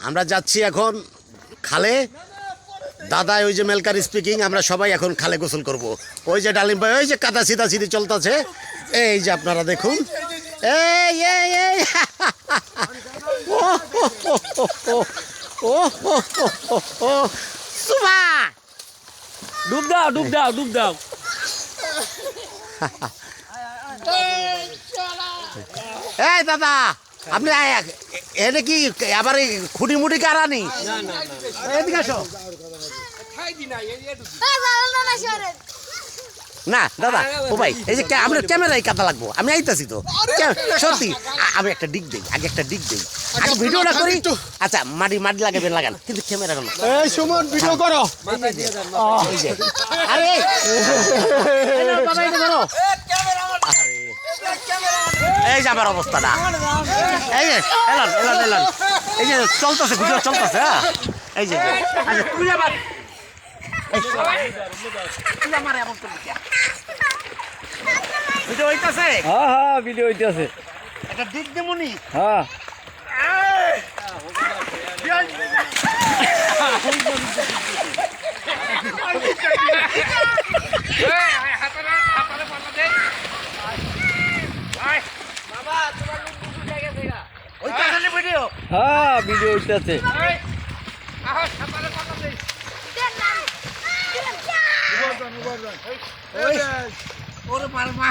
আমরা যাচ্ছি এখন খালে। দাদা ওই যে মেলকার স্পিকিং, আমরা সবাই এখন খালে গোসল করব। ওই যে ডালিম ভাই ওই যে কাদা সিধা সিধি চলতেছে, এই যে আপনারা দেখুন। এই এই এই ও সুভা ডুব দাও ডুব দাও ডুব দাও। এই দাদা আপনি এটা কি আবার খুঁটি মুটি কারানি? এদিকে আসো। না দাদা ও ভাই এই যে আমরা ক্যামেরায় কাদা লাগবো, আমি আইতাছি তো সত্যি। আমি একটা ডিগ দেই, আগে একটা ডিগ দেই, আগে ভিডিওটা করি। আচ্ছা মাটি মাটি লাগাবেন লাগান, কিন্তু ক্যামেরা কেন? এই সুমন ভিডিও করো। আরে বাবা এটা ধরো। আরে এই যে আমার অবস্থাটা, এই যে এলান এলান এলান, এই যে চলতেছে ভিডিও চলতেছে। হ্যাঁ এই যে আচ্ছা তুই আবার ভিডিও হইতাছে। হ্যাঁ হ্যাঁ ভিডিও হইতেছে। একটা দিক দেমনি। হ্যাঁ ভিডিও হ্যাঁ ভিডিও হইতেছে। ওরে মারমা